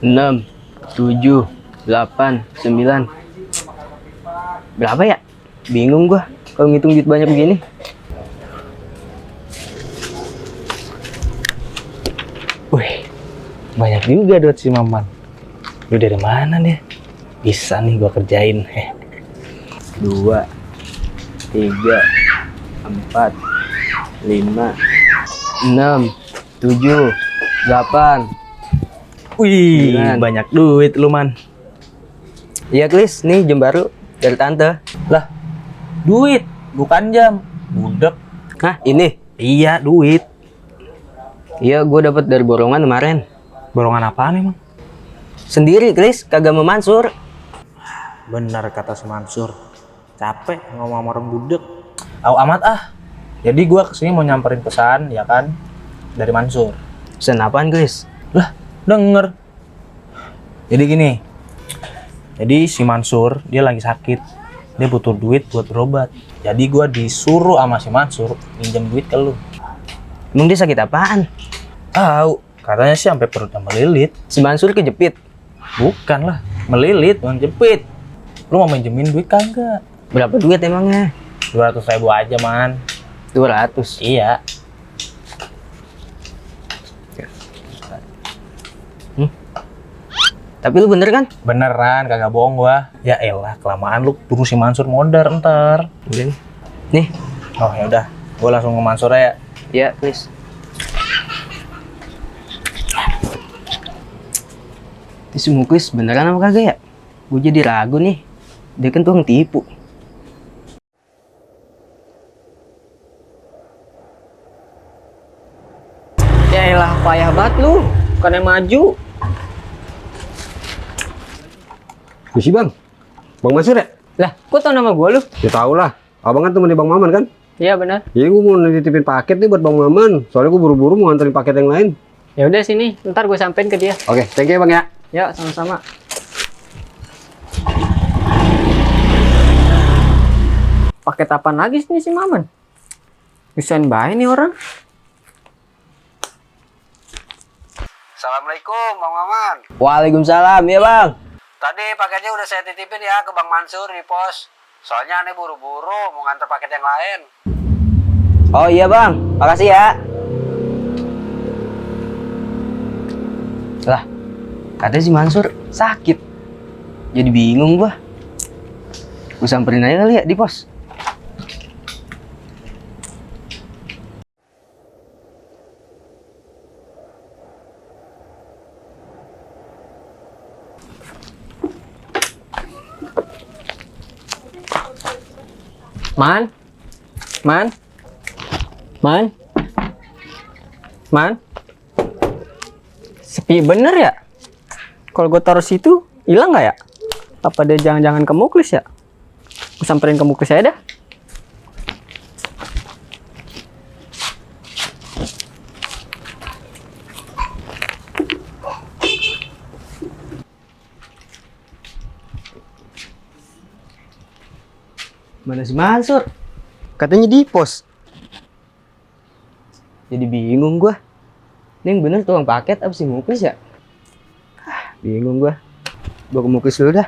6, 7, 8, 9. Berapa ya? Bingung gua kalau ngitung duit banyak begini. Wih, banyak juga duit si Maman. Lu dari mana nih? Bisa nih gua kerjain. 2, 3, 4, 5, 6, 7, 8. Wih, 9. banyak duit lu, Man. Iya, Klis, nih jam baru dari tante. Lah, duit, bukan jam. Budek. Hah, ini? Iya, duit. Iya, gue dapat dari borongan kemarin. Borongan apaan emang? Sendiri, Klis, kagak mau Mansur. Benar kata si Mansur. Capek ngomong sama orang budek. Au amat ah. Jadi gua kesini mau nyamperin pesan, ya kan? Dari Mansur. Pesan apaan, Klis? Lah, denger. Jadi gini. Jadi si Mansur, dia lagi sakit. Dia butuh duit buat berobat. Jadi gua disuruh sama si Mansur minjem duit ke lu. Emang dia sakit apaan? Tahu, katanya sih sampai perutnya melilit. Si Mansur kejepit. Bukan lah, melilit, bukan jepit. Lu mau minjemin duit kagak? Berapa duit emangnya? 200.000 aja, Man. 200. Iya. Tapi lu bener kan? Beneran, kagak bohong gua. Ya elah, kelamaan lu tunggu si Mansur modar ntar. Udah nih. Nih. Oh ya udah, gua langsung ke Mansur ya. Ya, Klis. Itu si Muklis beneran apa kagak ya? Gue jadi ragu nih. Dia kan tukang tipu. Ya elah, payah banget lu. Bukannya maju. Misi bang, Bang Mansur ya? Lah, kok tau nama gue lu? Ya tau lah, abang kan temennya Bang Maman kan? Iya benar. Jadi gue mau nitipin paket nih buat Bang Maman. Soalnya gue buru-buru mau nganterin paket yang lain. Ya udah sini, ntar gue sampein ke dia. Oke, thank you ya bang ya. Ya, sama-sama. Paket apaan lagi sih si Maman? Bisain baik nih orang. Assalamualaikum Bang Maman. Waalaikumsalam, ya bang. Tadi paketnya udah saya titipin ya ke Bang Mansur di pos. Soalnya aneh buru-buru mau nganter paket yang lain. Oh iya bang, makasih ya. Lah, katanya si Mansur sakit. Jadi bingung gua. Gua samperin aja kali ya di pos. Man, Man, Man, Man, sepi bener ya? Kalau gue taruh situ, hilang nggak ya? Apa dia jangan-jangan ke Muklis ya? Gue samperin ke Muklis aja dah. Mana si Mansur? Katanya di pos. Jadi bingung gua. Ini yang bener tukang paket apa si Muklis ya? Bingung gua. Gua ke Muklis dulu dah.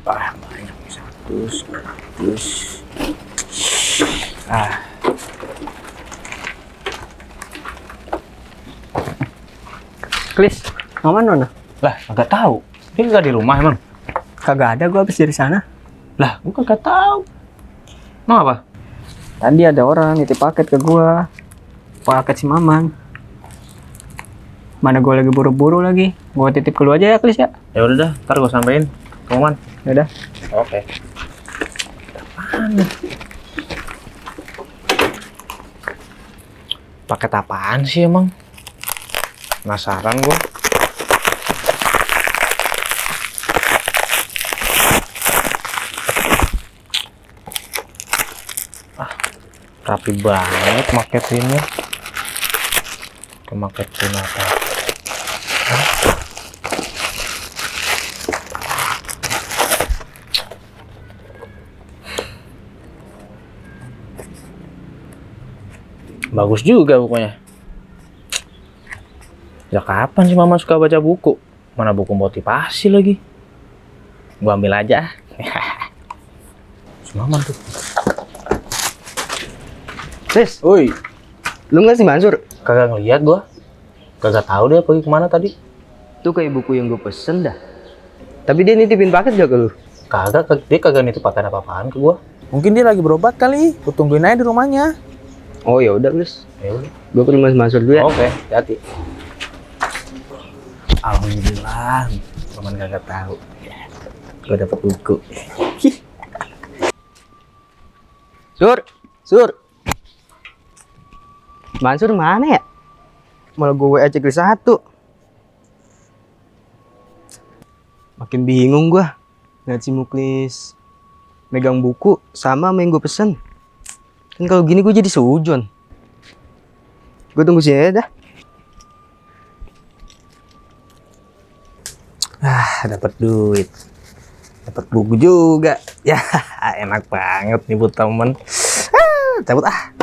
Ah, banyak nih. 100. Klis, Maman mana? Lah, kagak tahu. Dia nggak di rumah emang. Kagak ada, gua habis dari sana. Lah, gua kagak tahu. Mau apa? Tadi ada orang nitip paket ke gua. Paket si Maman. Mana gua lagi buru-buru lagi. Gua titip ke lu aja ya, Klis ya. Ya udah dah, ntar gua sampein. Kamu, Man. Ya udah. Oke. Apaan nih? Paket apaan sih emang? Penasaran gua. Rapi banget paket ini. Ke paket apa? Bagus juga pokoknya. Ya kapan sih Mama suka baca buku? Mana buku motivasi lagi? Gua ambil aja. Si Maman tuh. Sis, Woi, lu nggak sih Mansur? kagak ngeliat gua. Kagak tahu dia pergi kemana tadi. Tuh kayak buku yang gue pesen dah. Tapi dia nitipin paket gak ke lu? Dia kagak nitip pakai apa-apaan ke gua. Mungkin dia lagi berobat kali. Gua tungguin aja di rumahnya. Oh ya udah, Bos. Ya udah. Gue ke rumah Mansur dulu ya. Oke, hati. Alhamdulillah, Roman kagak tahu. Gua dapet buku. Sur. Mansur mana ya? Malah gue WA cek satu. Makin bingung gue. Lihat si Muklis megang buku sama yang gue pesen. Kan kalau gini gue jadi sujon. Gue tunggu sini aja dah. Dapat duit. Dapat buku juga. Ya, enak banget nih buat temen. Cabut ah.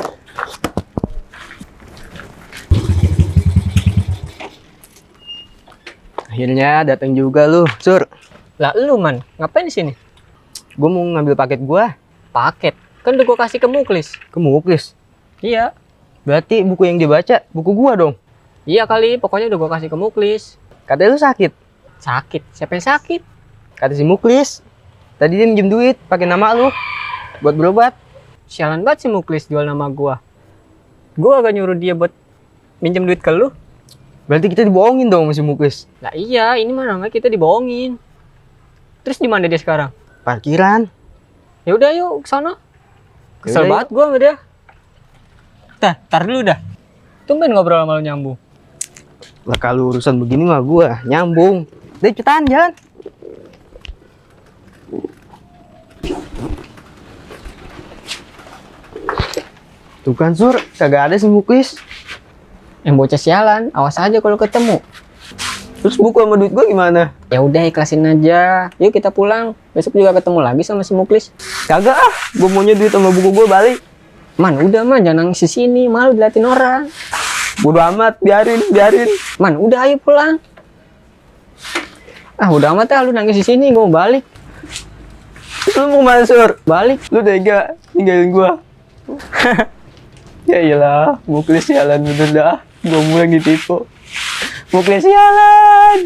Akhirnya datang juga lu, Sur. Lah lu man, ngapain di sini? Gue mau ngambil paket gue Paket. Kan udah gua kasih ke Muklis. ke Muklis. Iya. Berarti buku yang dibaca buku gua dong. Iya kali, pokoknya udah gua kasih ke Muklis. Katanya lu sakit. Sakit. Siapa yang sakit? Kata si Muklis. Tadi dia minjem duit pakai nama lu buat berobat. Sialan banget si Muklis jual nama gua. Gua agak nyuruh dia buat minjem duit ke lu. Berarti kita dibohongin dong sama si Muklis. Lah iya, ini mah namanya kita dibohongin. Terus di mana dia sekarang? Parkiran. Ya udah yuk ke sana. Kesel Yaudah, banget gua sama dia. Tar dulu dah. Tumben ngobrol sama lu nyambung. Lah kalau urusan begini mah gua nyambung. Deh cepetan jalan. Tuh kan Sur, kagak ada si Muklis. Yang bocah sialan, awas aja kalau ketemu. Terus buku sama duit gua gimana? Ya udah ikhlasin aja. Yuk kita pulang. Besok juga ketemu lagi sama si Muklis. Kagak ah, gua maunya duit sama buku gua balik. Man, udah man, jangan nangis di sini, malu diliatin orang. Bodo amat, biarin. Man, udah ayo pulang. Ah, udah amat ya lu nangis di sini, gua mau balik. Lu mau kemana Sur? Balik. Lu tega ninggalin gua. Ya iyalah, Muklis sialan bener dah. Gua mulai ditipu. Muklis sialan.